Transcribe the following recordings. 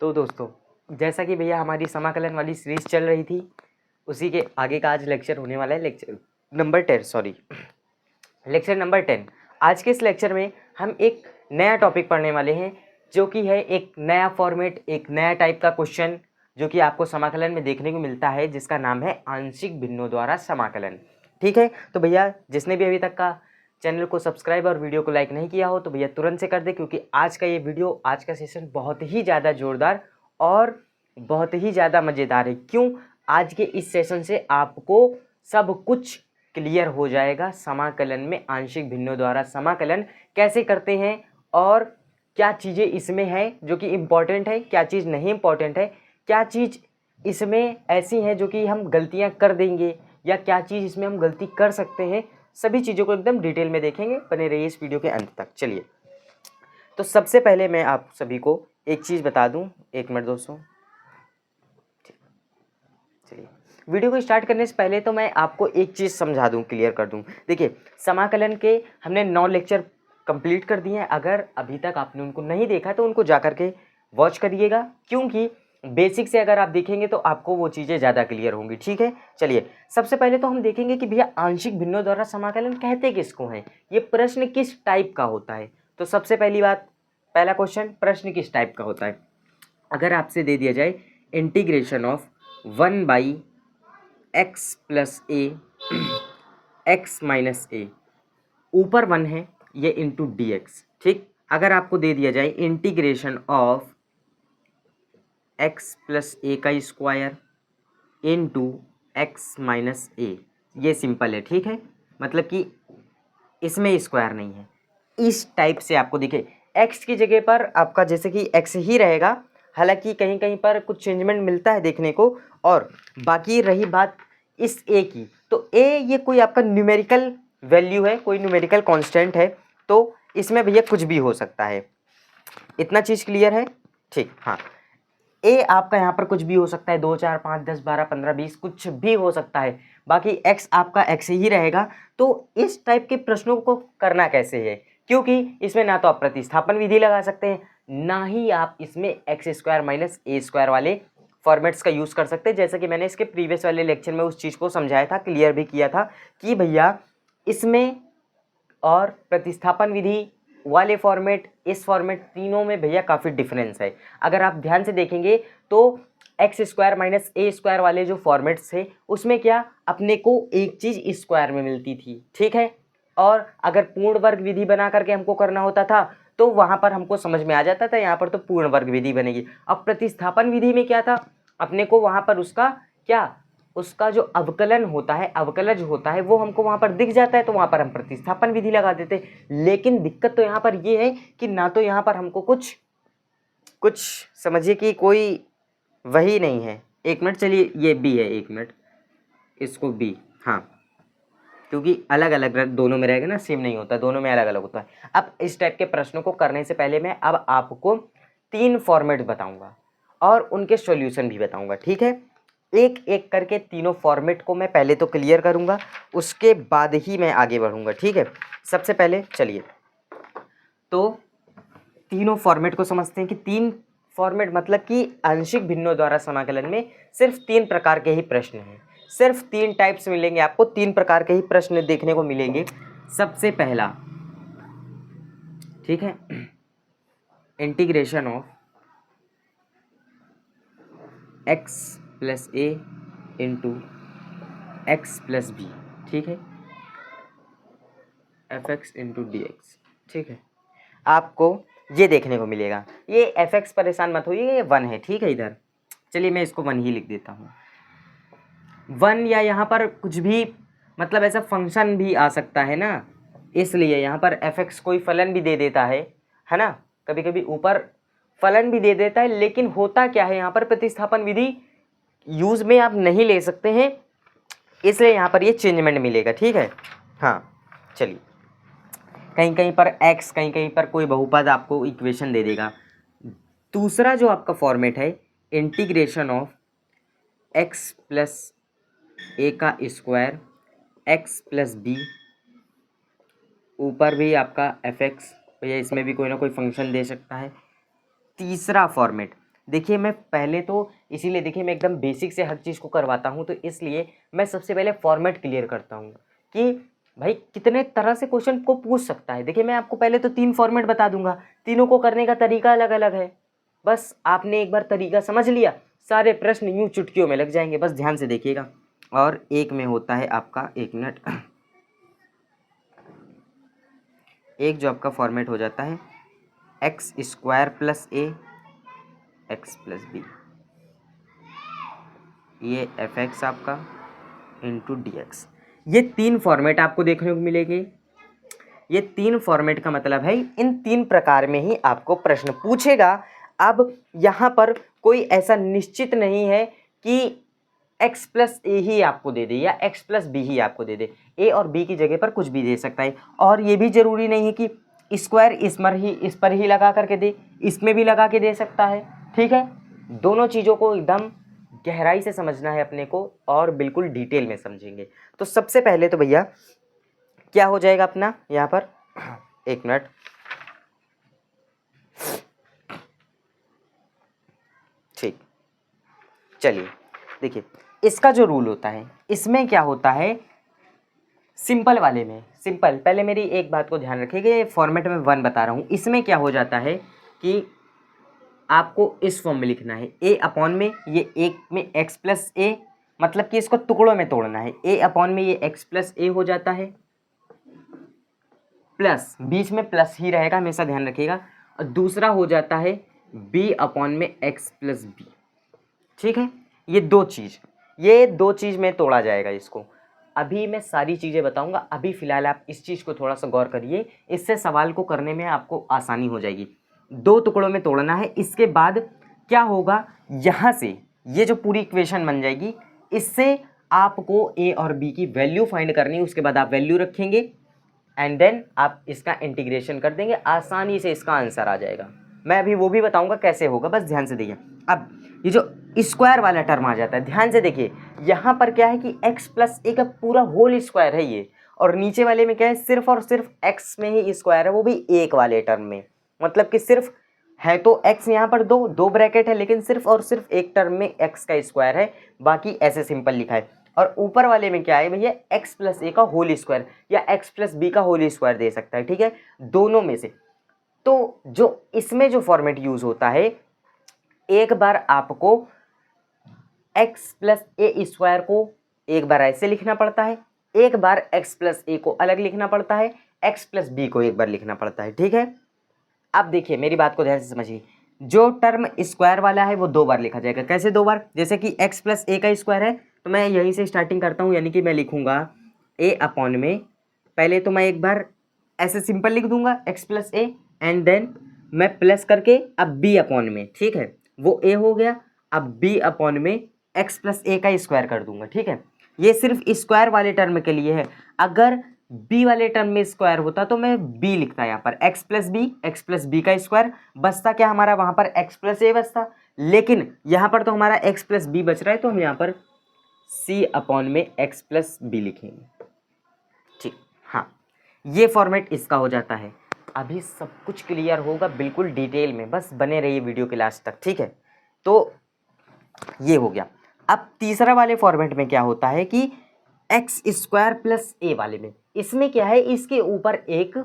तो दोस्तों, जैसा कि भैया हमारी समाकलन वाली सीरीज चल रही थी, उसी के आगे का आज लेक्चर होने वाला है, लेक्चर नंबर 10। आज के इस लेक्चर में हम एक नया टॉपिक पढ़ने वाले हैं, जो कि है एक नया फॉर्मेट, एक नया टाइप का क्वेश्चन जो कि आपको समाकलन में देखने को मिलता है, जिसका नाम है आंशिक भिन्नों द्वारा समाकलन। ठीक है, तो भैया जिसने भी अभी तक का चैनल को सब्सक्राइब और वीडियो को लाइक नहीं किया हो तो भैया तुरंत से कर दे, क्योंकि आज का ये वीडियो, आज का सेशन बहुत ही ज़्यादा जोरदार और बहुत ही ज़्यादा मज़ेदार है। क्यों? आज के इस सेशन से आपको सब कुछ क्लियर हो जाएगा। समाकलन में आंशिक भिन्नों द्वारा समाकलन कैसे करते हैं और क्या चीज़ें इसमें हैं जो कि इम्पॉर्टेंट है, क्या चीज़ नहीं इम्पॉर्टेंट है, क्या चीज़ इसमें ऐसी हैं जो कि हम गलतियां कर देंगे या क्या चीज़ इसमें हम गलती कर सकते हैं, सभी चीज़ों को एकदम डिटेल में देखेंगे। बने रहिए इस वीडियो के अंत तक। चलिए, तो सबसे पहले मैं आप सभी को एक चीज़ बता दूं। एक मिनट दोस्तों, चलिए वीडियो को स्टार्ट करने से पहले तो मैं आपको एक चीज़ समझा दूं, क्लियर कर दूं। देखिए, समाकलन के हमने 9 लेक्चर कंप्लीट कर दिए हैं। अगर अभी तक आपने उनको नहीं देखा तो उनको जा करके वॉच करिएगा, क्योंकि बेसिक से अगर आप देखेंगे तो आपको वो चीज़ें ज़्यादा क्लियर होंगी। ठीक है, चलिए सबसे पहले तो हम देखेंगे कि भैया आंशिक भिन्नों द्वारा समाकलन कहते किसको हैं, ये प्रश्न किस टाइप का होता है। तो सबसे पहली बात, पहला क्वेश्चन, प्रश्न किस टाइप का होता है। अगर आपसे दे दिया जाए integration of 1/x plus a x minus a, ऊपर 1 है ये इंटू डी एक्स। ठीक, अगर आपको दे दिया जाए इंटीग्रेशन ऑफ x प्लस ए का स्क्वायर इंटू एक्स माइनस ए, ये सिंपल है। ठीक है, मतलब कि इसमें स्क्वायर नहीं है। इस टाइप से आपको दिखे x की जगह पर आपका जैसे कि x ही रहेगा, हालांकि कहीं कहीं पर कुछ चेंजमेंट मिलता है देखने को। और बाकी रही बात इस a की, तो a ये कोई आपका न्यूमेरिकल वैल्यू है, कोई न्यूमेरिकल कांस्टेंट है, तो इसमें भैया कुछ भी हो सकता है। इतना चीज़ क्लियर है? ठीक, हाँ, ए आपका यहाँ पर कुछ भी हो सकता है, 2 4 5 10 12 15 20 कुछ भी हो सकता है। बाकी एक्स आपका एक्स ही रहेगा। तो इस टाइप के प्रश्नों को करना कैसे है, क्योंकि इसमें ना तो आप प्रतिस्थापन विधि लगा सकते हैं, ना ही आप इसमें एक्स स्क्वायर माइनस ए स्क्वायर वाले फॉर्मेट्स का यूज़ कर सकते हैं। जैसे कि मैंने इसके प्रीवियस वाले लेक्चर में उस चीज़ को समझाया था, क्लियर भी किया था कि भैया इसमें और प्रतिस्थापन विधि वाले फॉर्मेट, इस फॉर्मेट, तीनों में भैया काफ़ी डिफरेंस है। अगर आप ध्यान से देखेंगे तो एक्स स्क्वायर माइनस ए स्क्वायर वाले जो फॉर्मेट्स थे उसमें क्या अपने को एक चीज़ स्क्वायर में मिलती थी। ठीक है, और अगर पूर्ण वर्ग विधि बना करके हमको करना होता था तो वहाँ पर हमको समझ में आ जाता था, यहाँ पर तो पूर्ण वर्ग विधि बनेगी। अब प्रतिस्थापन विधि में क्या था, अपने को वहाँ पर उसका क्या, उसका जो अवकलन होता है, अवकलज होता है, वो हमको वहाँ पर दिख जाता है, तो वहाँ पर हम प्रतिस्थापन विधि लगा देते। लेकिन दिक्कत तो यहाँ पर ये है कि ना तो यहाँ पर हमको कुछ समझिए कि कोई वही नहीं है। एक मिनट, चलिए ये बी है, एक मिनट, इसको बी, हाँ, क्योंकि अलग अलग दोनों में रहेगा ना, सेम नहीं होता, दोनों में अलग अलग होता है। अब इस टाइप के प्रश्नों को करने से पहले मैं अब आपको 3 फॉर्मेट बताऊंगा और उनके सॉल्यूशन भी बताऊंगा। ठीक है, एक एक करके तीनों फॉर्मेट को मैं पहले तो क्लियर करूंगा, उसके बाद ही मैं आगे बढ़ूंगा। ठीक है, सबसे पहले चलिए तो तीनों फॉर्मेट को समझते हैं कि 3 फॉर्मेट मतलब कि आंशिक भिन्नों द्वारा समाकलन में सिर्फ 3 प्रकार के ही प्रश्न हैं, सिर्फ 3 टाइप्स मिलेंगे आपको, 3 प्रकार के ही प्रश्न देखने को मिलेंगे। सबसे पहला, ठीक है, integration of x plus a into x plus b, ठीक है, f x into d x. ठीक है, आपको ये देखने को मिलेगा। ये एफ एक्स परेशान मत होइए, ये 1 है। ठीक है, इधर चलिए मैं इसको 1 ही लिख देता हूँ। 1 या यहाँ पर कुछ भी मतलब ऐसा फंक्शन भी आ सकता है ना, इसलिए यहाँ पर एफ एक्स कोई फलन भी दे देता है ना, कभी कभी ऊपर फलन भी दे देता है। लेकिन होता क्या है, यहाँ पर प्रतिस्थापन विधि यूज में आप नहीं ले सकते हैं, इसलिए यहाँ पर ये चेंजमेंट मिलेगा। ठीक है, हाँ, चलिए कहीं कहीं पर x, कहीं कहीं पर कोई बहुपद आपको इक्वेशन दे देगा। दूसरा जो आपका फॉर्मेट है, इंटीग्रेशन ऑफ x प्लस ए का स्क्वायर एक्स प्लस बी, ऊपर भी आपका एफ एक्स, भैया इसमें भी कोई ना कोई फंक्शन दे सकता है। तीसरा फॉर्मेट देखिए मैं पहले तो इसीलिए देखिए मैं एकदम बेसिक से हर चीज़ को करवाता हूँ, तो इसलिए मैं सबसे पहले फॉर्मेट क्लियर करता हूँ कि भाई कितने तरह से क्वेश्चन को पूछ सकता है। देखिए मैं आपको पहले तो 3 फॉर्मेट बता दूंगा, तीनों को करने का तरीका अलग अलग है। बस आपने एक बार तरीका समझ लिया, सारे प्रश्न यूं चुटकियों में लग जाएंगे। बस ध्यान से देखिएगा। और एक में होता है आपका, एक मिनट, एक जो आपका फॉर्मेट हो जाता है एक्स स्क्वायर प्लस ए एक्स प्लस बी, ये एफ एक्स आपका इंटू डी एक्स। ये 3 फॉर्मेट आपको देखने को मिलेंगे। ये 3 फॉर्मेट का मतलब है इन 3 प्रकार में ही आपको प्रश्न पूछेगा। अब यहाँ पर कोई ऐसा निश्चित नहीं है कि x प्लस ए ही आपको दे दे या x प्लस बी ही आपको दे दे, ए और बी की जगह पर कुछ भी दे सकता है। और ये भी जरूरी नहीं है कि स्क्वायर इस पर ही लगा करके दे, इसमें भी लगा के दे सकता है। ठीक है, दोनों चीज़ों को एकदम गहराई से समझना है अपने को और बिल्कुल डिटेल में समझेंगे। तो सबसे पहले तो भैया क्या हो जाएगा अपना यहाँ पर, एक मिनट, ठीक, चलिए देखिए इसका जो रूल होता है, इसमें क्या होता है सिंपल वाले में, सिंपल, पहले मेरी एक बात को ध्यान रखिएगा, ये फॉर्मेट में 1 बता रहा हूँ। इसमें क्या हो जाता है कि आपको इस फॉर्म में लिखना है ए अपॉन में ये एक में एक्स प्लस ए, मतलब कि इसको टुकड़ों में तोड़ना है। ए अपॉन में ये एक्स प्लस ए हो जाता है, प्लस बीच में प्लस ही रहेगा, हमेशा ध्यान रखिएगा। और दूसरा हो जाता है बी अपॉन में एक्स प्लस बी। ठीक है, ये दो चीज़ में तोड़ा जाएगा इसको। अभी मैं सारी चीज़ें बताऊंगा, अभी फ़िलहाल आप इस चीज़ को थोड़ा सा गौर करिए, इससे सवाल को करने में आपको आसानी हो जाएगी। 2 टुकड़ों में तोड़ना है। इसके बाद क्या होगा, यहाँ से ये जो पूरी इक्वेशन बन जाएगी, इससे आपको ए और बी की वैल्यू फाइंड करनी है। उसके बाद आप वैल्यू रखेंगे एंड देन आप इसका इंटीग्रेशन कर देंगे, आसानी से इसका आंसर आ जाएगा। मैं अभी वो भी बताऊंगा कैसे होगा, बस ध्यान से देखिए। अब ये जो स्क्वायर वाला टर्म आ जाता है, ध्यान से देखिए, यहाँ पर क्या है कि x प्लस ए का पूरा होल स्क्वायर है ये, और नीचे वाले में क्या है, सिर्फ और सिर्फ x में ही स्क्वायर है, वो भी एक वाले टर्म में। मतलब कि सिर्फ है तो x यहाँ पर दो ब्रैकेट है, लेकिन सिर्फ और सिर्फ एक टर्म में x का स्क्वायर है, बाकी ऐसे सिंपल लिखा है। और ऊपर वाले में क्या है भैया, x प्लस ए का होल स्क्वायर या x प्लस बी का होल स्क्वायर दे सकता है। ठीक है, दोनों में से। तो जो इसमें जो फॉर्मेट यूज होता है, एक बार आपको x प्लस ए स्क्वायर को एक बार ऐसे लिखना पड़ता है, एक बार x प्लस ए को अलग लिखना पड़ता है, x प्लस बी को एक बार लिखना पड़ता है। ठीक है, अब देखिए मेरी बात को ध्यान से समझिए, जो टर्म स्क्वायर वाला है वो 2 बार लिखा जाएगा। कैसे 2 बार, जैसे कि x प्लस ए का स्क्वायर है, तो मैं यहीं से स्टार्टिंग करता हूँ, यानी कि मैं लिखूंगा a अपॉन में, पहले तो मैं एक बार ऐसे सिंपल लिख दूंगा x plus a, and then मैं प्लस करके अब b अपॉन में, ठीक है, वो a हो गया। अब b अपॉन में x प्लस ए का स्क्वायर कर दूंगा। ठीक है, ये सिर्फ स्क्वायर वाले टर्म के लिए है। अगर b वाले टर्म में स्क्वायर होता तो मैं b लिखता, यहाँ पर x प्लस बी का स्क्वायर बचता, क्या हमारा वहाँ पर x प्लस ए बचता, लेकिन यहाँ पर तो हमारा x प्लस बी बच रहा है, तो हम यहाँ पर c अपॉन में x प्लस बी लिखेंगे। ठीक, हाँ, ये फॉर्मेट इसका हो जाता है। अभी सब कुछ क्लियर होगा बिल्कुल डिटेल में, बस बने रहिए वीडियो के लास्ट तक। ठीक है, तो ये हो गया। अब तीसरा वाले फॉर्मेट में क्या होता है कि एक्स स्क्वायर प्लस ए वाले में, इसमें क्या है, इसके ऊपर एक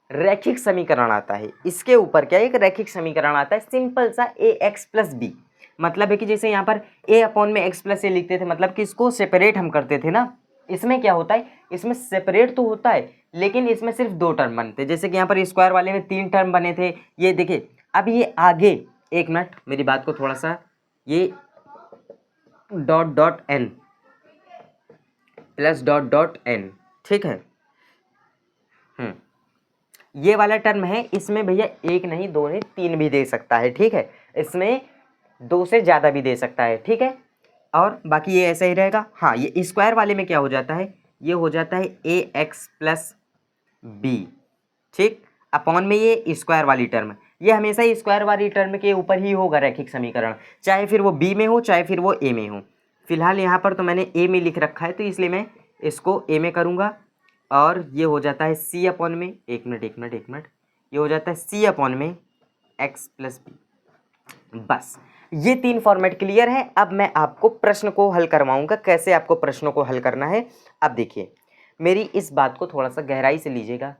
रैखिक समीकरण आता है। इसके ऊपर क्या है, एक रैखिक समीकरण आता है, सिंपल सा ए एक्स प्लस बी। मतलब है कि जैसे यहाँ पर ए अपॉन में एक्स प्लस ए लिखते थे, मतलब कि इसको सेपरेट हम करते थे ना। इसमें क्या होता है, इसमें सेपरेट तो होता है, लेकिन इसमें सिर्फ 2 टर्म बनते हैं। जैसे कि यहाँ पर स्क्वायर वाले में 3 टर्म बने थे, ये देखिए। अब ये आगे, एक मिनट मेरी बात को थोड़ा सा, ये dot dot n plus dot dot n, ठीक है, ये वाला टर्म है, इसमें भैया 1 नहीं 2 नहीं 3 भी दे सकता है। ठीक है, इसमें 2 से ज़्यादा भी दे सकता है। ठीक है, और बाकी ये ऐसा ही रहेगा। हाँ, ये स्क्वायर वाले में क्या हो जाता है, ये हो जाता है ए एक्स प्लस बी, ठीक, अपॉन में ये स्क्वायर वाली टर्म, ये हमेशा स्क्वायर वाली टर्म के ऊपर ही होगा रैखिक समीकरण, चाहे फिर वो बी में हो चाहे फिर वो ए में हो। फिलहाल यहाँ पर तो मैंने ए में लिख रखा है, तो इसलिए मैं इसको ए में करूँगा, और ये हो जाता है सी अपॉन में, एक मिनट, ये हो जाता है सी अपॉन में एक्स प्लस बी। बस ये 3 फॉर्मेट क्लियर है। अब मैं आपको प्रश्न को हल करवाऊंगा, कैसे आपको प्रश्नों को हल करना है। अब देखिए, मेरी इस बात को थोड़ा सा गहराई से लीजिएगा।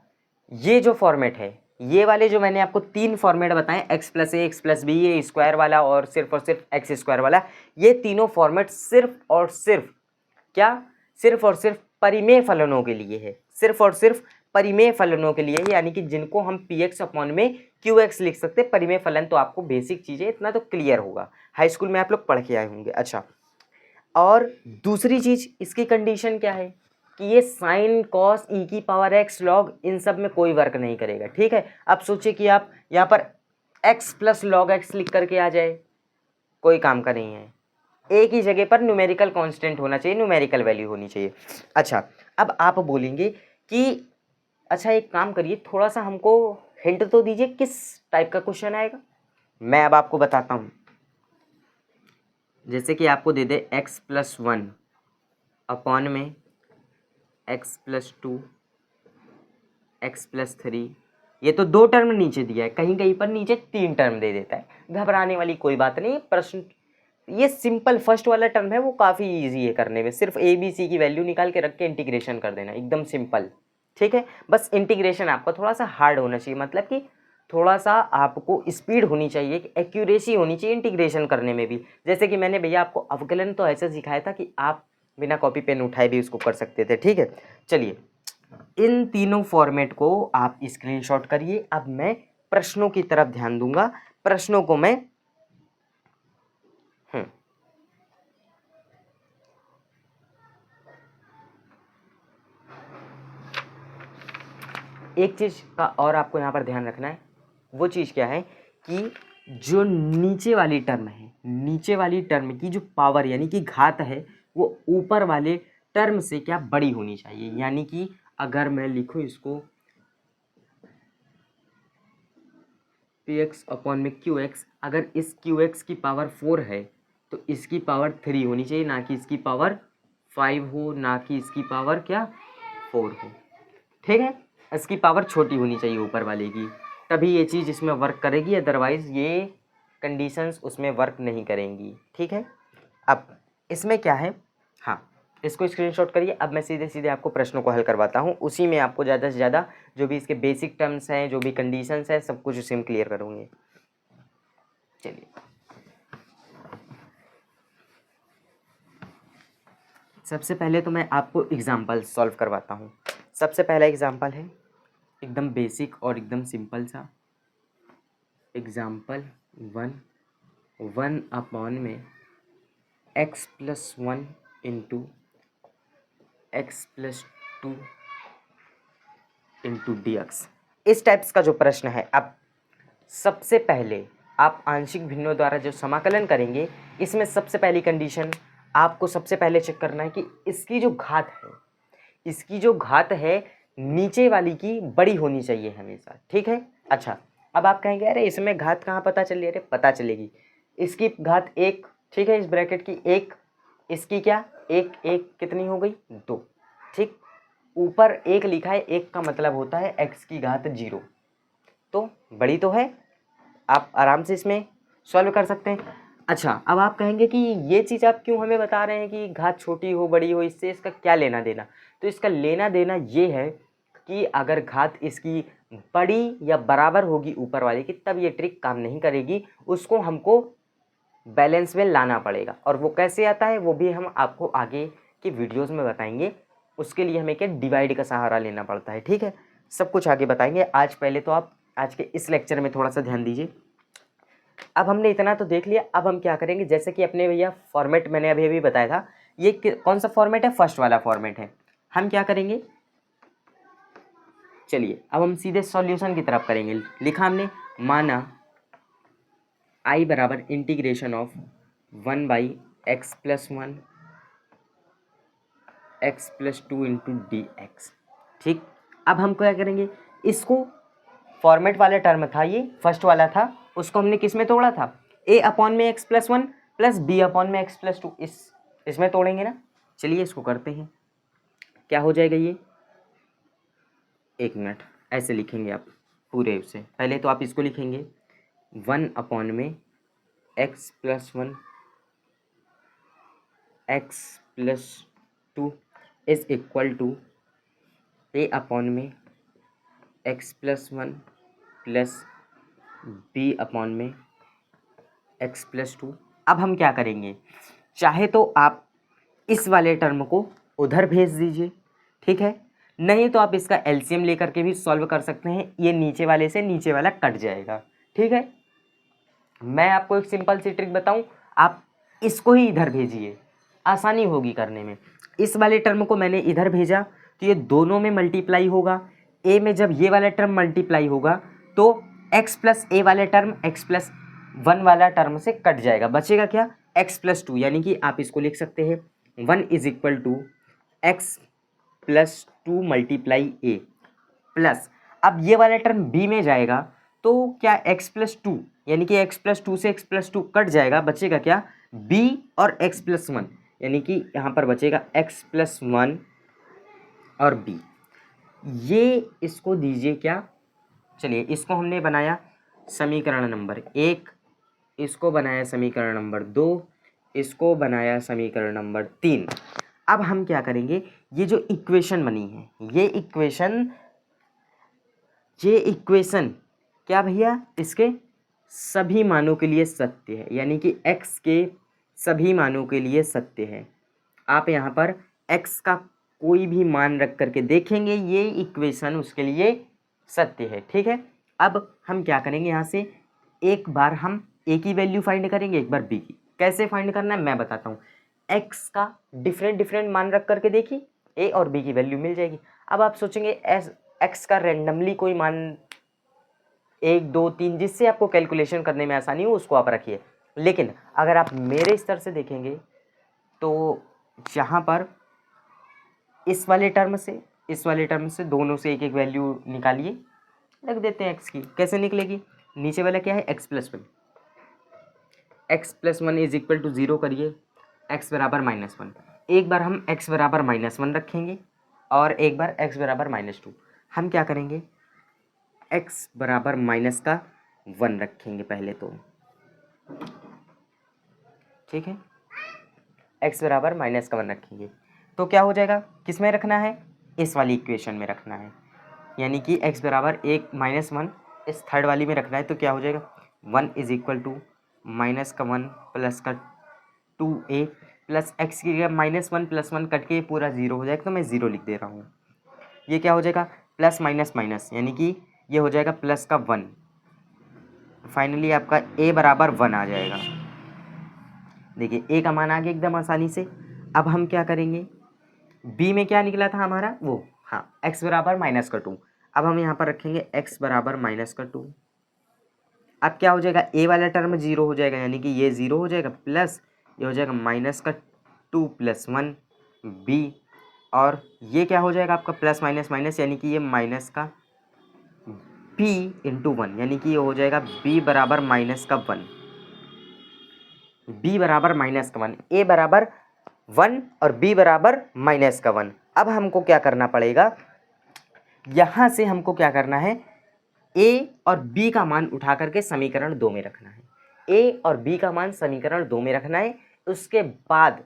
ये जो फॉर्मेट है, ये वाले जो मैंने आपको 3 फॉर्मेट बताए, x प्लस ए, एक्स प्लस बी, ये स्क्वायर वाला और सिर्फ एक्स स्क्वायर वाला, ये तीनों फॉर्मेट सिर्फ और सिर्फ क्या, सिर्फ और सिर्फ परिमेय फलनों के लिए है, सिर्फ और सिर्फ परिमेय फलनों के लिए है, यानी कि जिनको हम px अपॉन में qx लिख सकते हैं। परिमेय फलन तो आपको बेसिक चीज़ें, इतना तो क्लियर होगा, हाई स्कूल में आप लोग पढ़ के आए होंगे। अच्छा, और दूसरी चीज़, इसकी कंडीशन क्या है कि ये साइन कॉस ई की पावर एक्स लॉग, इन सब में कोई वर्क नहीं करेगा, ठीक है। अब सोचिए कि आप यहाँ पर x प्लस लॉग एक्स लिख करके आ जाए, कोई काम का नहीं है। एक ही जगह पर न्यूमेरिकल कांस्टेंट होना चाहिए, न्यूमेरिकल वैल्यू होनी चाहिए। अच्छा, अब आप बोलेंगे कि अच्छा एक काम करिए, थोड़ा सा हमको हिंट तो दीजिए किस टाइप का क्वेश्चन आएगा। मैं अब आपको बताता हूँ। जैसे कि आपको दे दे x प्लस 1 अपॉन में x प्लस 2, x प्लस 3, ये तो 2 टर्म नीचे दिया है, कहीं कहीं पर नीचे 3 टर्म दे देता है। घबराने वाली कोई बात नहीं, प्रश्न ये सिंपल फर्स्ट वाला टर्म है, वो काफ़ी इजी है करने में, सिर्फ ए बी सी की वैल्यू निकाल के रख के इंटीग्रेशन कर देना, एकदम सिंपल, ठीक है। बस इंटीग्रेशन आपका थोड़ा सा हार्ड होना चाहिए, मतलब कि थोड़ा सा आपको स्पीड होनी चाहिए, एक्यूरेसी होनी चाहिए इंटीग्रेशन करने में भी। जैसे कि मैंने भैया आपको अवकलन तो ऐसे सिखाया था कि आप बिना कॉपी पेन उठाए भी उसको कर सकते थे, ठीक है। चलिए, इन तीनों फॉर्मेट को आप स्क्रीनशॉट करिए। अब मैं प्रश्नों की तरफ ध्यान दूंगा, प्रश्नों को मैं एक चीज़ का और आपको यहाँ पर ध्यान रखना है। वो चीज़ क्या है कि जो नीचे वाली टर्म है, नीचे वाली टर्म की जो पावर यानी कि घात है, वो ऊपर वाले टर्म से क्या बड़ी होनी चाहिए। यानी कि अगर मैं लिखूँ इसको px अपॉन में qx, अगर इस qx की पावर 4 है तो इसकी पावर 3 होनी चाहिए, ना कि इसकी पावर 5 हो, ना कि इसकी पावर क्या 4 हो, ठीक है। इसकी पावर छोटी होनी चाहिए ऊपर वाले की, तभी ये चीज़ इसमें वर्क करेगी, अदरवाइज़ ये कंडीशंस उसमें वर्क नहीं करेंगी, ठीक है। अब इसमें क्या है, हाँ, इसको स्क्रीनशॉट करिए। अब मैं सीधे सीधे आपको प्रश्नों को हल करवाता हूँ, उसी में आपको ज़्यादा से ज़्यादा जो भी इसके बेसिक टर्म्स हैं, जो भी कंडीशंस हैं, सब कुछ उसी में क्लियर करूँगी। चलिए, सबसे पहले तो मैं आपको एग्जाम्पल सॉल्व करवाता हूँ। सबसे पहला एग्जाम्पल है एकदम बेसिक और एकदम सिंपल सा। एग्जाम्पल 1 अपॉन में x plus 1 into x plus 2 into d x, इस टाइप्स का जो प्रश्न है। अब सबसे पहले आप आंशिक भिन्नों द्वारा जो समाकलन करेंगे, इसमें सबसे पहली कंडीशन आपको सबसे पहले चेक करना है कि इसकी जो घात है, इसकी जो घात है नीचे वाली की बड़ी होनी चाहिए हमेशा, ठीक है। अच्छा, अब आप कहेंगे अरे इसमें घात कहाँ पता चली, अरे पता चलेगी, इसकी घात 1, ठीक है, इस ब्रैकेट की 1, इसकी क्या 1 1 कितनी हो गई 2, ठीक। ऊपर 1 लिखा है, 1 का मतलब होता है x की घात 0, तो बड़ी तो है, आप आराम से इसमें सॉल्व कर सकते हैं। अच्छा, अब आप कहेंगे कि ये चीज़ आप क्यों हमें बता रहे हैं कि घात छोटी हो बड़ी हो, इससे इसका क्या लेना देना। तो इसका लेना देना ये है कि अगर घात इसकी बड़ी या बराबर होगी ऊपर वाले की, तब ये ट्रिक काम नहीं करेगी, उसको हमको बैलेंस में लाना पड़ेगा। और वो कैसे आता है वो भी हम आपको आगे की वीडियोज़ में बताएंगे। उसके लिए हमें क्या डिवाइड का सहारा लेना पड़ता है, ठीक है। सब कुछ आगे बताएंगे। आज पहले तो आप आज के इस लेक्चर में थोड़ा सा ध्यान दीजिए। अब हमने इतना तो देख लिया, अब हम क्या करेंगे, जैसे कि अपने भैया फॉर्मेट मैंने अभी अभी बताया था, ये कौन सा फॉर्मेट है, फर्स्ट वाला फॉर्मेट है। हम क्या करेंगे, चलिए अब हम सीधे सॉल्यूशन की तरफ करेंगे। लिखा हमने, माना आई बराबर integration of 1 by x plus 1 x plus 2 into d x, ठीक। अब हम क्या करेंगे, इसको फॉर्मेट वाला टर्म था, ये फर्स्ट वाला था, उसको हमने किस में तोड़ा था, ए अपॉन में x plus 1 plus b upon में एक्स प्लस 2, इसमें तोड़ेंगे ना। चलिए इसको करते हैं, क्या हो जाएगा ये, एक मिनट, ऐसे लिखेंगे आप पूरे उसे, पहले तो आप इसको लिखेंगे 1 अपॉन में x plus one x plus two is equal to a upon में x plus one plus b upon में एक्स प्लस टू। अब हम क्या करेंगे, चाहे तो आप इस वाले टर्म को उधर भेज दीजिए, ठीक है, नहीं तो आप इसका एलसीएम लेकर के भी सॉल्व कर सकते हैं, ये नीचे वाले से नीचे वाला कट जाएगा, ठीक है। मैं आपको एक सिंपल सी ट्रिक बताऊं, आप इसको ही इधर भेजिए, आसानी होगी करने में। इस वाले टर्म को मैंने इधर भेजा तो ये दोनों में मल्टीप्लाई होगा, ए में जब ये वाला टर्म मल्टीप्लाई होगा तो एक्स प्लस ए वाले टर्म एक्स प्लस वन वाला टर्म से कट जाएगा, बचेगा क्या, एक्स प्लस टू। यानी कि आप इसको लिख सकते हैं one is equal to x plus two multiply a plus, अब ये वाला टर्म बी में जाएगा तो क्या एक्स प्लस टू, यानी कि एक्स प्लस टू से एक्स प्लस टू कट जाएगा, बचेगा क्या बी और एक्स प्लस वन, यानी कि यहाँ पर बचेगा एक्स प्लस वन और बी। ये इसको दीजिए क्या, चलिए इसको हमने बनाया समीकरण नंबर एक, इसको बनाया समीकरण नंबर दो, इसको बनाया समीकरण नंबर तीन। अब हम क्या करेंगे, ये जो इक्वेशन बनी है ये इक्वेशन क्या भैया, इसके सभी मानों के लिए सत्य है, यानी कि x के सभी मानों के लिए सत्य है। आप यहाँ पर x का कोई भी मान रख करके देखेंगे ये इक्वेशन उसके लिए सत्य है, ठीक है। अब हम क्या करेंगे, यहाँ से एक बार हम a की वैल्यू फाइंड करेंगे, एक बार b की। कैसे फाइंड करना है मैं बताता हूँ, x का डिफरेंट मान रख करके देखिए, a और b की वैल्यू मिल जाएगी। अब आप सोचेंगे x का रेंडमली कोई मान एक दो तीन जिससे आपको कैलकुलेशन करने में आसानी हो उसको आप रखिए, लेकिन अगर आप मेरे स्तर से देखेंगे तो यहाँ पर इस वाले टर्म से दोनों से एक एक वैल्यू निकालिए, रख देते हैं x की। कैसे निकलेगी, नीचे वाला क्या है x plus one is equal to zero करिए, x बराबर माइनस वन। एक बार हम x बराबर माइनस वन रखेंगे और एक बार x बराबर माइनस टू। हम क्या करेंगे, x बराबर माइनस का वन रखेंगे पहले तो, ठीक है, x बराबर माइनस का वन रखेंगे तो क्या हो जाएगा, किस में रखना है, इस वाली इक्वेशन में रखना है, यानी कि x बराबर एक माइनस वन इस थर्ड वाली में रखना है। तो क्या हो जाएगा, one is equal to minus का वन प्लस का टू ए प्लस एक्स की जगह minus one plus one cut के पूरा ज़ीरो हो जाएगा, तो मैं ज़ीरो लिख दे रहा हूँ। ये क्या हो जाएगा, प्लस माइनस माइनस, यानी कि ये हो जाएगा प्लस का वन, फाइनली आपका a बराबर वन आ जाएगा। देखिए a का मान आ गया एकदम आसानी से। अब हम क्या करेंगे, b में क्या निकला था हमारा वो, हाँ x बराबर माइनस का टू। अब हम यहाँ पर रखेंगे x बराबर माइनस का टू। अब क्या हो जाएगा, a वाला टर्म जीरो हो जाएगा, यानी कि ये ज़ीरो हो जाएगा, प्लस ये हो जाएगा माइनस का टू प्लस वन b, और ये क्या हो जाएगा आपका प्लस माइनस माइनस, यानी कि ये माइनस का b इंटू वन, यानी कि ये हो जाएगा b बराबर माइनस का वन, b बराबर माइनस का वन, a बराबर वन और b बराबर माइनस का वन। अब हमको क्या करना पड़ेगा, यहाँ से हमको क्या करना है, a और b का मान उठा करके समीकरण दो में रखना है, a और b का मान समीकरण दो में रखना है। उसके बाद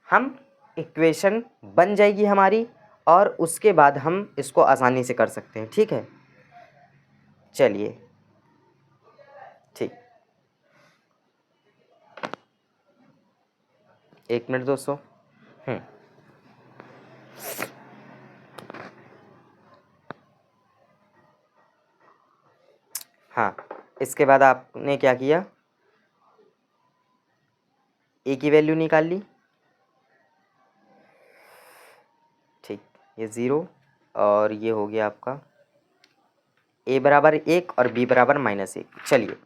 हम इक्वेशन बन जाएगी हमारी, और उसके बाद हम इसको आसानी से कर सकते हैं, ठीक है। चलिए ठीक, एक मिनट दोस्तों। हाँ, इसके बाद आपने क्या किया, ए की वैल्यू निकाल ली, ठीक, ये ज़ीरो और ये हो गया आपका a बराबर एक और b बराबर माइनस एक। चलिए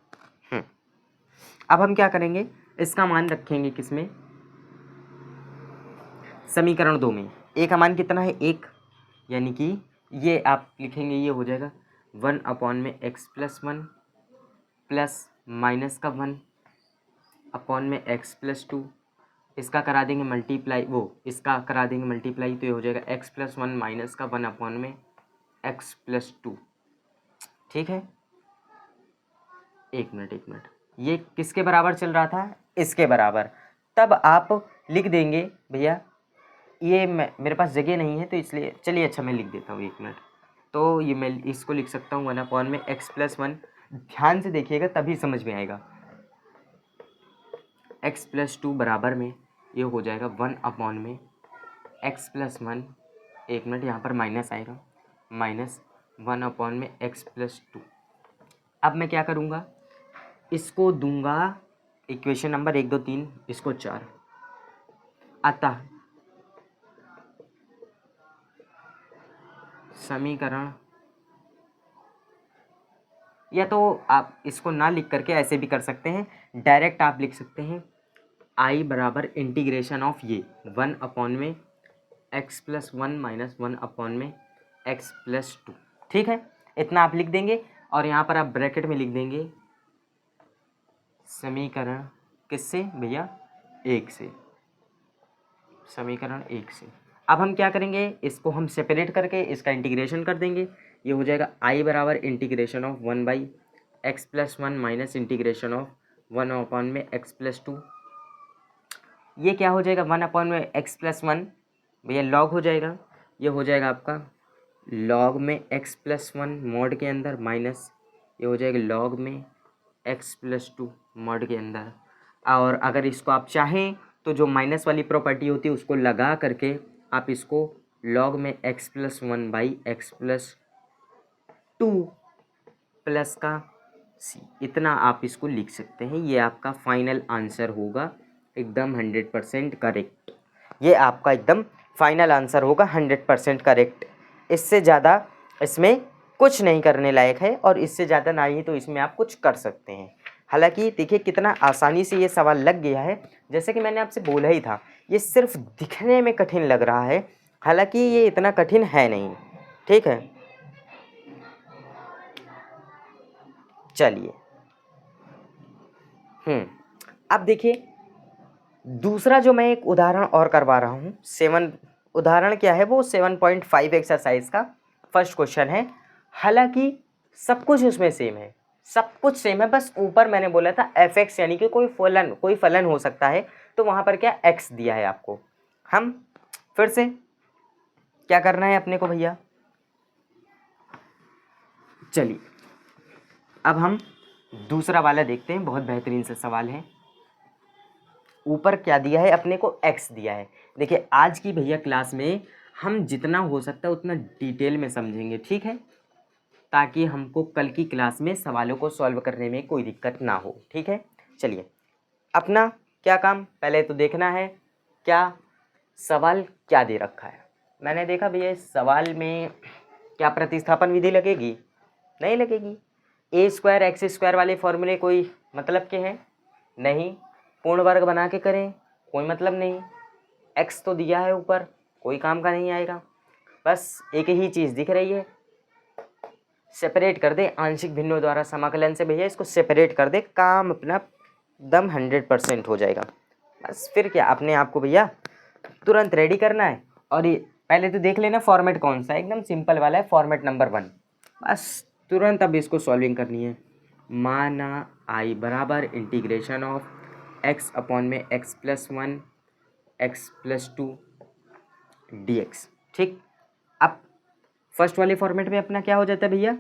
अब हम क्या करेंगे, इसका मान रखेंगे किसमें, समीकरण दो में। a का मान कितना है, एक, यानी कि ये आप लिखेंगे, ये हो जाएगा वन अपॉन में x plus one plus minus का वन अपॉन में एक्स प्लस टू, इसका करा देंगे मल्टीप्लाई, वो इसका करा देंगे मल्टीप्लाई, तो ये हो जाएगा एक्स प्लस वन माइनस का वन अपॉन में एक्स प्लस टू, ठीक है। एक मिनट ये किसके बराबर चल रहा था, इसके बराबर, तब आप लिख देंगे भैया, ये मेरे पास जगह नहीं है तो इसलिए चलिए अच्छा मैं लिख देता हूँ 1 मिनट। तो ये मैं इसको लिख सकता हूँ 1 में x+1, ध्यान से देखिएगा तभी समझ में आएगा। x+2 बराबर में ये हो जाएगा 1 में x+1, 1 मिनट यहाँ पर माइनस आएगा, -1 में x+2। अब मैं क्या करूँगा, इसको दूंगा इक्वेशन नंबर 1 2 3, इसको 4, अतः समीकरण, या तो आप इसको ना लिख करके ऐसे भी कर सकते हैं, डायरेक्ट आप लिख सकते हैं I बराबर इंटीग्रेशन ऑफ ये 1 में x+1 -1 में x+2, ठीक है, इतना आप लिख देंगे और यहाँ पर आप ब्रैकेट में लिख देंगे समीकरण किससे भैया, 1 से, समीकरण 1 से। अब हम क्या करेंगे, इसको हम सेपरेट करके इसका इंटीग्रेशन कर देंगे, ये हो जाएगा I बराबर integration of 1/x+1 minus integration of 1 में x+2। ये क्या हो जाएगा, 1 में x+1 भैया लॉग हो जाएगा, ये हो जाएगा आपका लॉग में x+1 मॉड के अंदर माइनस ये हो जाएगा लॉग में x+2 मॉड के अंदर। और अगर इसको आप चाहें तो जो माइनस वाली प्रॉपर्टी होती है उसको लगा करके आप इसको लॉग में x+1/x+2 प्लस का c, इतना आप इसको लिख सकते हैं। ये आपका फाइनल आंसर होगा, एकदम 100% करेक्ट। ये आपका एकदम फाइनल आंसर होगा 100% करेक्ट। इससे ज़्यादा इसमें कुछ नहीं करने लायक है और इससे ज़्यादा ना ही तो इसमें आप कुछ कर सकते हैं। हालांकि देखिए कितना आसानी से ये सवाल लग गया है, जैसे कि मैंने आपसे बोला ही था, ये सिर्फ दिखने में कठिन लग रहा है, हालांकि ये इतना कठिन है नहीं, ठीक है। चलिए अब देखिए दूसरा जो मैं एक उदाहरण और करवा रहा हूँ, 7 उदाहरण क्या है वो 7.5 एक्सरसाइज का फर्स्ट क्वेश्चन है। हालांकि सब कुछ उसमें सेम है, सब कुछ सेम है, बस ऊपर मैंने बोला था f(x) यानी कि कोई फलन हो सकता है, तो वहाँ पर क्या x दिया है आपको। हम फिर से क्या करना है अपने को भैया, चलिए अब हम दूसरा वाला देखते हैं, बहुत बेहतरीन सा सवाल है। ऊपर क्या दिया है अपने को, x दिया है। देखिए आज की भैया क्लास में हम जितना हो सकता है उतना डिटेल में समझेंगे, ठीक है, ताकि हमको कल की क्लास में सवालों को सॉल्व करने में कोई दिक्कत ना हो, ठीक है। चलिए अपना क्या काम, पहले तो देखना है क्या सवाल क्या दे रखा है। मैंने देखा भैया इस सवाल में क्या प्रतिस्थापन विधि लगेगी, नहीं लगेगी। a² x² वाले फॉर्मूले कोई मतलब के हैं नहीं, पूर्ण वर्ग बना के करें कोई मतलब नहीं, x तो दिया है ऊपर, कोई काम का नहीं आएगा। बस एक ही चीज़ दिख रही है, सेपरेट कर दे आंशिक भिन्नों द्वारा समाकलन से, भैया इसको सेपरेट कर दे, काम अपना दम 100% हो जाएगा। बस फिर क्या अपने आप को भैया तुरंत रेडी करना है। और ये पहले तो देख लेना फॉर्मेट कौन सा है, एकदम सिंपल वाला है, फॉर्मेट नंबर 1। बस तुरंत अब इसको सॉल्विंग करनी है। माना I बराबर इंटीग्रेशन ऑफ x में x+1 x+2 dx, ठीक। अब फर्स्ट वाले फॉर्मेट में अपना क्या हो जाता है भैया,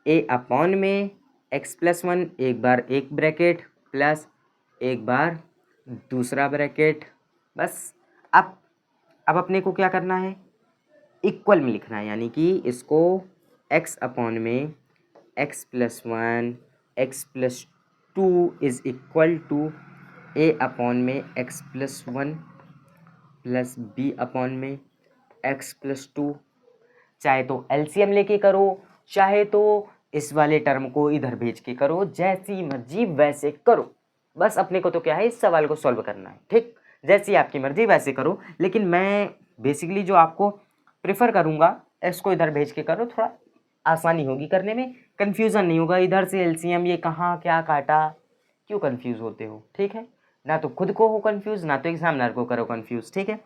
a में x+1 एक बार एक ब्रैकेट प्लस एक बार दूसरा ब्रैकेट। बस अब अपने को क्या करना है, इक्वल में लिखना है, यानी कि इसको x में x+1 x+2 is equal to a में x+1 प्लस b में x+2। चाहे तो एलसीएम लेके करो, चाहे तो इस वाले टर्म को इधर भेज के करो, जैसी मर्जी वैसे करो। बस अपने को तो क्या है, इस सवाल को सॉल्व करना है, ठीक। जैसी आपकी मर्जी वैसे करो, लेकिन मैं बेसिकली जो आपको प्रेफर करूँगा इसको इधर भेज के करो, थोड़ा आसानी होगी करने में, कन्फ्यूज़न नहीं होगा इधर से एलसीएम ये कहाँ क्या काटा, क्यों कन्फ्यूज़ होते हो, ठीक है। ना तो खुद को हो कन्फ्यूज़, ना तो एग्जामिनर को करो कन्फ्यूज़, ठीक है।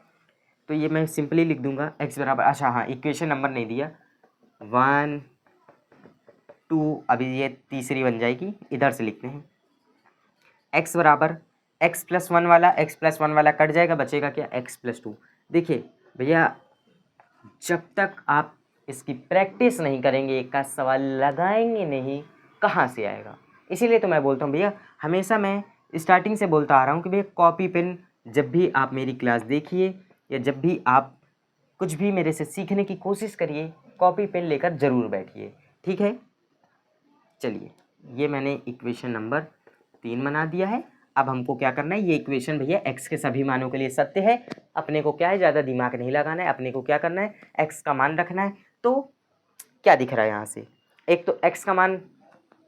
तो ये मैं सिंपली लिख दूंगा x बराबर, अच्छा हाँ इक्वेशन नंबर नहीं दिया, 1 2, अभी ये तीसरी बन जाएगी, इधर से लिखते हैं x बराबर x+1 वाला कट जाएगा, बचेगा क्या x+2। देखिए भैया जब तक आप इसकी प्रैक्टिस नहीं करेंगे, एक का सवाल लगाएंगे नहीं, कहाँ से आएगा। इसीलिए तो मैं बोलता हूँ भैया, हमेशा मैं स्टार्टिंग से बोलता आ रहा हूँ कि भैया कॉपी पेन जब भी आप मेरी क्लास देखिए या जब भी आप कुछ भी मेरे से सीखने की कोशिश करिए, कॉपी पेन लेकर ज़रूर बैठिए, ठीक है। चलिए ये मैंने इक्वेशन नंबर 3 बना दिया है। अब हमको क्या करना है, ये इक्वेशन भैया x के सभी मानों के लिए सत्य है। अपने को क्या है, ज़्यादा दिमाग नहीं लगाना है, अपने को क्या करना है, x का मान रखना है। तो क्या दिख रहा है यहाँ से, एक तो x का मान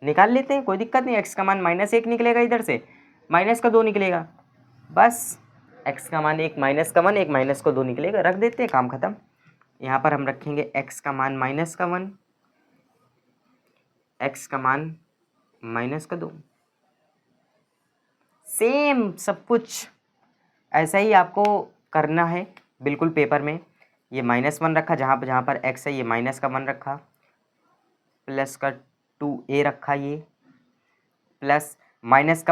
निकाल लेते हैं, कोई दिक्कत नहीं। x का मान -1 निकलेगा, इधर से -2 निकलेगा, बस x का मान एक -1 एक -2 निकलेगा, रख देते हैं, काम खत्म। यहाँ पर हम रखेंगे x का मान -1, x का मान -2। सेम सब कुछ ऐसा ही आपको करना है बिल्कुल पेपर में। ये -1 रखा, जहाँ पर x है ये -1 रखा, प्लस का 2a रखा, ये प्लस प्लस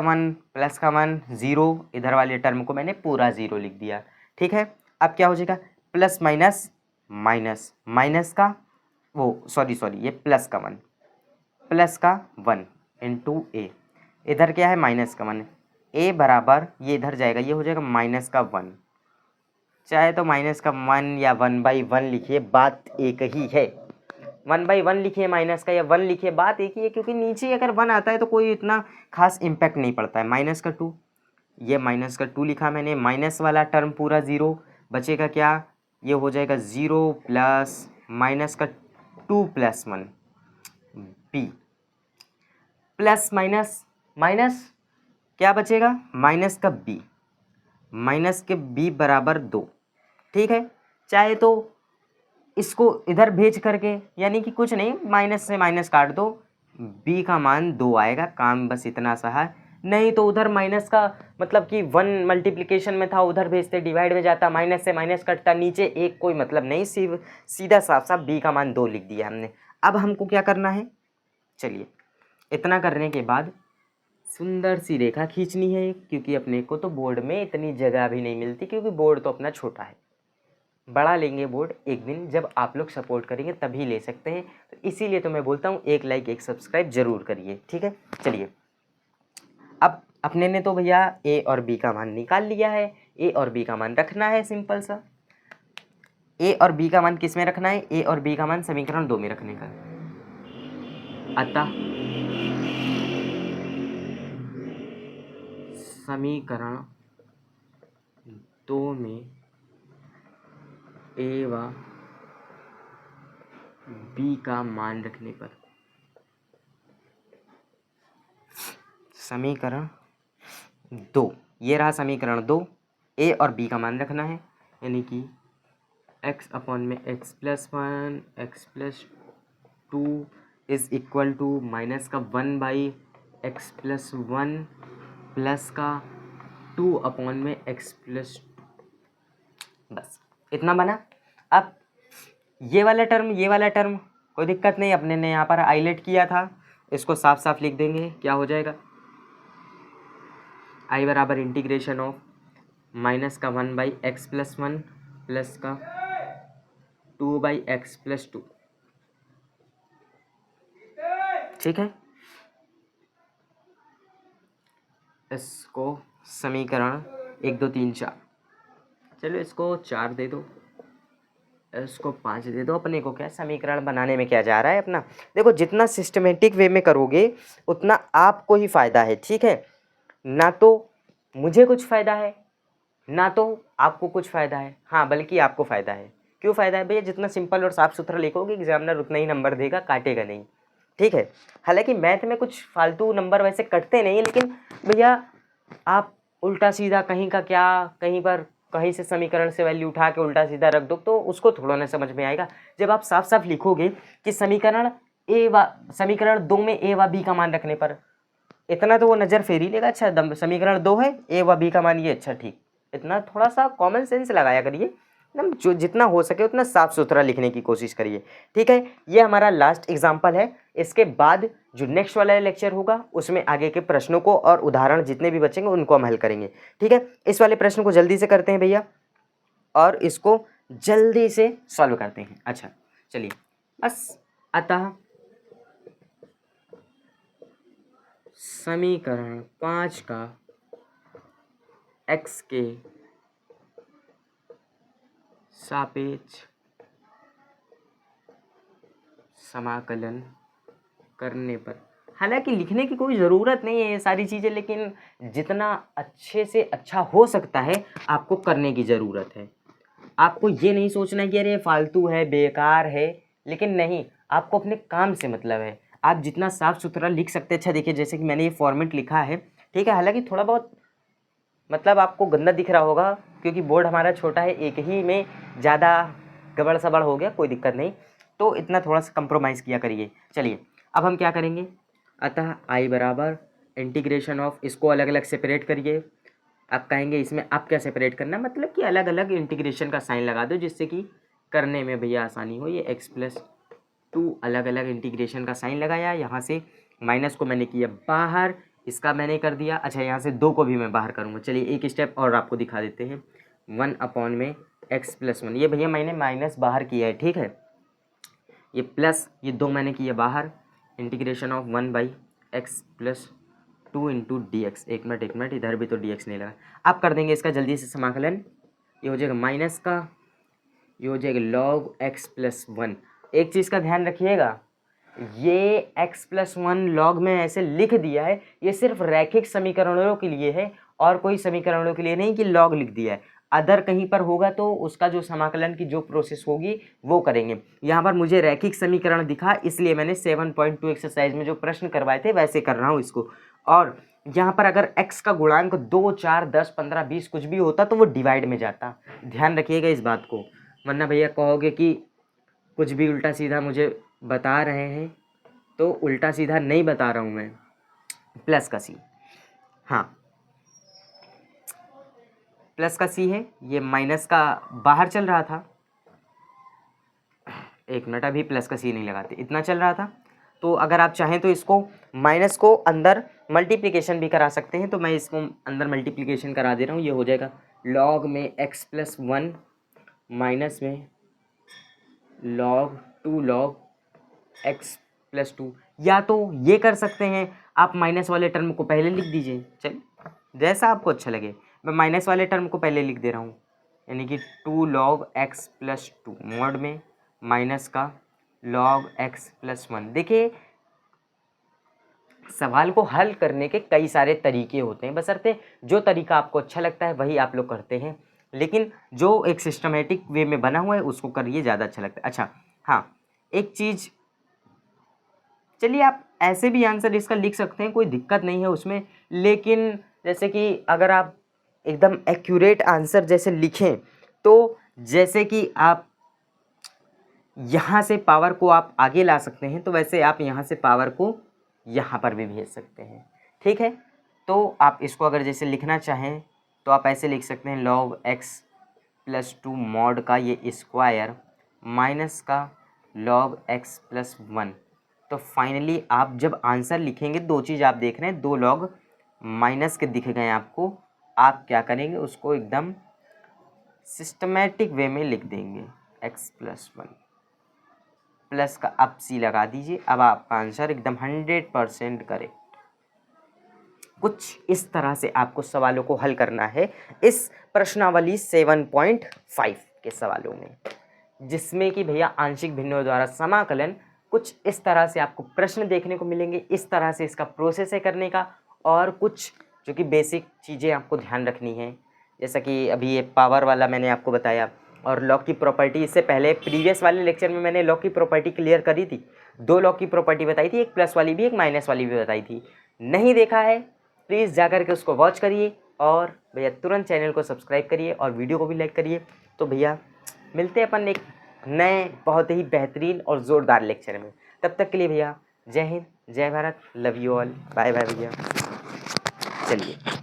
का मान 0, इधर वाले टर्म को मैंने पूरा 0 लिख दिया, ठीक है। अब क्या हो जाएगा, प्लस माइनस माइनस माइनस का वो सॉरी ये प्लस का 1 इंटू ए, इधर क्या है -1, ए बराबर ये इधर जाएगा, ये हो जाएगा -1। चाहे तो -1 या 1/1 लिखिए, बात एक ही है। 1/1 लिखिए माइनस का या 1 लिखिए, बात एक ही है, क्योंकि नीचे अगर 1 आता है तो कोई इतना खास इम्पैक्ट नहीं पड़ता है। -2, ये -2 लिखा मैंने, माइनस वाला टर्म पूरा 0, बचेगा क्या, ये हो जाएगा 0 plus -2 + 1 b, plus minus minus क्या बचेगा, -b बराबर 2, ठीक है। चाहे तो इसको इधर भेज करके, यानी कि कुछ नहीं, माइनस से माइनस काट दो, b का मान 2 आएगा, काम बस इतना सा है। नहीं तो उधर माइनस का मतलब कि 1 मल्टीप्लिकेशन में था, उधर भेजते डिवाइड में जाता, माइनस से माइनस कटता, नीचे एक कोई मतलब नहीं, सीधा साफ साफ b का मान 2 लिख दिया हमने। अब हमको क्या करना है, चलिए इतना करने के बाद सुंदर सी रेखा खींचनी है, क्योंकि अपने को तो बोर्ड में इतनी जगह भी नहीं मिलती, क्योंकि बोर्ड तो अपना छोटा है। बड़ा लेंगे बोर्ड एक दिन, जब आप लोग सपोर्ट करेंगे तभी ले सकते हैं। तो इसीलिए तो मैं बोलता हूँ एक लाइक एक सब्सक्राइब जरूर करिए, ठीक है। चलिए अब अपने ने तो भैया ए और बी का मान निकाल लिया है, ए और बी का मान रखना है, सिंपल सा। ए और बी का मान किस में रखना है, ए और बी का मान समीकरण 2 में रखने का। अतः समीकरण 2 में ए व बी का मान रखने पर, समीकरण 2, ये रहा समीकरण 2, ए और बी का मान रखना है, यानी कि x/(x+1 x+2) is equal to -1/x+1 plus का 2/x+2, बस इतना बना। अब ये वाला टर्म कोई दिक्कत नहीं, अपने ने यहाँ पर हाईलाइट किया था, इसको साफ साफ लिख देंगे, क्या हो जाएगा, i बराबर इंटीग्रेशन ऑफ -1/x+1 प्लस का 2/x+2, ठीक है। इसको समीकरण 1 2 3 4, चलो इसको 4 दे दो, इसको 5 दे दो, अपने को क्या समीकरण बनाने में क्या जा रहा है अपना। देखो जितना सिस्टमेटिक वे में करोगे उतना आपको ही फ़ायदा है, ठीक है। ना तो मुझे कुछ फ़ायदा है, ना तो आपको कुछ फ़ायदा है, हाँ बल्कि आपको फ़ायदा है। क्यों फ़ायदा है भैया, जितना सिंपल और साफ़ सुथरा लिखोगे एग्जामिनर उतना ही नंबर देगा, काटेगा नहीं, ठीक है। हालांकि मैथ में कुछ फालतू नंबर वैसे कटते नहीं, लेकिन भैया आप उल्टा सीधा कहीं का क्या, कहीं से समीकरण से वैल्यू उठा के उल्टा सीधा रख दो, तो उसको थोड़ा ना समझ में आएगा। जब आप साफ साफ लिखोगे कि समीकरण 2 में ए व बी का मान रखने पर, इतना तो वो नज़र फेर ही लेगा, अच्छा समीकरण 2 है, ए व बी का मान ये, अच्छा ठीक, इतना थोड़ा सा कॉमन सेंस लगाया करिए, एकदम जो जितना हो सके उतना साफ सुथरा लिखने की कोशिश करिए, ठीक है। ये हमारा लास्ट एग्जाम्पल है। इसके बाद जो नेक्स्ट वाला लेक्चर होगा उसमें आगे के प्रश्नों को और उदाहरण जितने भी बचेंगे उनको हम हल करेंगे, ठीक है। इस वाले प्रश्न को जल्दी से करते हैं भैया और इसको जल्दी से सॉल्व करते हैं। अच्छा चलिए, बस अतः समीकरण 5 का x के सापेक्ष समाकलन करने पर, हालांकि लिखने की कोई ज़रूरत नहीं है ये सारी चीज़ें, लेकिन जितना अच्छे से अच्छा हो सकता है आपको करने की ज़रूरत है। आपको ये नहीं सोचना कि अरे फालतू है, बेकार है, लेकिन नहीं, आपको अपने काम से मतलब है। आप जितना साफ सुथरा लिख सकते हैं। अच्छा देखिए, जैसे कि मैंने ये फॉर्मेट लिखा है, ठीक है, हालांकि थोड़ा बहुत मतलब आपको गंदा दिख रहा होगा क्योंकि बोर्ड हमारा छोटा है, एक ही में ज़्यादा गड़बड़ सड़बड़ हो गया, कोई दिक्कत नहीं, तो इतना थोड़ा सा कंप्रोमाइज़ किया करिए। चलिए अब हम क्या करेंगे, अतः आई बराबर इंटीग्रेशन ऑफ, इसको अलग अलग सेपरेट करिए। आप कहेंगे इसमें आप क्या सेपरेट करना, मतलब कि अलग अलग इंटीग्रेशन का साइन लगा दो जिससे कि करने में भैया आसानी हो। ये x+2 अलग अलग इंटीग्रेशन का साइन लगाया, यहाँ से माइनस को मैंने किया बाहर, इसका मैंने कर दिया। अच्छा यहाँ से 2 को भी मैं बाहर करूँगा। चलिए एक स्टेप और आपको दिखा देते हैं, 1 में x+1, ये भैया मैंने माइनस बाहर किया है, ठीक है, ये प्लस, ये 2 मैंने किया बाहर, integration of 1/x+2 into dx। एक मिनट, इधर भी तो dx नहीं लगा। आप कर देंगे इसका जल्दी से समाकलन, ये हो जाएगा माइनस का, ये हो जाएगा log x+1। एक चीज़ का ध्यान रखिएगा, ये x+1 log में ऐसे लिख दिया है, ये सिर्फ रैखिक समीकरणों के लिए है और कोई समीकरणों के लिए नहीं कि log लिख दिया है। अदर कहीं पर होगा तो उसका जो समाकलन की जो प्रोसेस होगी वो करेंगे। यहाँ पर मुझे रैखिक समीकरण दिखा, इसलिए मैंने 7.2 एक्सरसाइज में जो प्रश्न करवाए थे वैसे कर रहा हूँ इसको। और यहाँ पर अगर x का गुणांक 2, 4, 10, 15, 20 कुछ भी होता तो वो डिवाइड में जाता, ध्यान रखिएगा इस बात को, वरना भैया कहोगे कि कुछ भी उल्टा सीधा मुझे बता रहे हैं, तो उल्टा सीधा नहीं बता रहा हूँ मैं। प्लस का सी, हाँ प्लस का सी है, ये माइनस का बाहर चल रहा था। एक मिनट, अभी प्लस का सी नहीं लगाते, इतना चल रहा था। तो अगर आप चाहें तो इसको माइनस को अंदर मल्टीप्लिकेशन भी करा सकते हैं, तो मैं इसको अंदर मल्टीप्लिकेशन करा दे रहा हूँ। ये हो जाएगा log में x+1 माइनस में log x+2, या तो ये कर सकते हैं आप, माइनस वाले टर्म को पहले लिख दीजिए, चलिए जैसा आपको अच्छा लगे। मैं माइनस वाले टर्म को पहले लिख दे रहा हूँ, यानी कि 2 log x+2 मोड में माइनस का log x+1। देखिए सवाल को हल करने के कई सारे तरीके होते हैं, बशर्ते जो तरीका आपको अच्छा लगता है वही आप लोग करते हैं, लेकिन जो एक सिस्टमेटिक वे में बना हुआ है उसको करिए, ज़्यादा अच्छा लगता है। अच्छा हाँ, एक चीज़, चलिए आप ऐसे भी आंसर इसका लिख सकते हैं, कोई दिक्कत नहीं है उसमें, लेकिन जैसे कि अगर आप एकदम एक्यूरेट आंसर जैसे लिखें तो जैसे कि आप यहाँ से पावर को आप आगे ला सकते हैं, तो वैसे आप यहाँ से पावर को यहाँ पर भी भेज सकते हैं, ठीक है। तो आप इसको अगर जैसे लिखना चाहें तो आप ऐसे लिख सकते हैं log x+2 मॉड का ये स्क्वायर माइनस का log x+1। तो फाइनली आप जब आंसर लिखेंगे, 2 चीज़ आप देख रहे हैं, 2 log माइनस के दिख गए आपको, आप क्या करेंगे उसको एकदम सिस्टमेटिक वे में लिख देंगे x+1, प्लस का अब सी लगा दीजिए। अब आपका आंसर एकदम 100% करेक्ट। कुछ इस तरह से आपको सवालों को हल करना है इस प्रश्नावली 7.5 के सवालों में, जिसमें कि भैया आंशिक भिन्नों द्वारा समाकलन, कुछ इस तरह से आपको प्रश्न देखने को मिलेंगे, इस तरह से इसका प्रोसेस है करने का, और कुछ जो कि बेसिक चीज़ें आपको ध्यान रखनी है, जैसा कि अभी ये पावर वाला मैंने आपको बताया, और लॉग की प्रॉपर्टी, इससे पहले प्रीवियस वाले लेक्चर में मैंने लॉग की प्रॉपर्टी क्लियर करी थी, 2 लॉग की प्रॉपर्टी बताई थी, एक प्लस वाली भी एक माइनस वाली भी बताई थी। नहीं देखा है प्लीज़ जा कर के उसको वॉच करिए, और भैया तुरंत चैनल को सब्सक्राइब करिए और वीडियो को भी लाइक करिए। तो भैया मिलते हैं अपन एक नए बहुत ही बेहतरीन और ज़ोरदार लेक्चर में, तब तक के लिए भैया जय हिंद, जय Bharat, love you all, bye bye भैया। चलिए।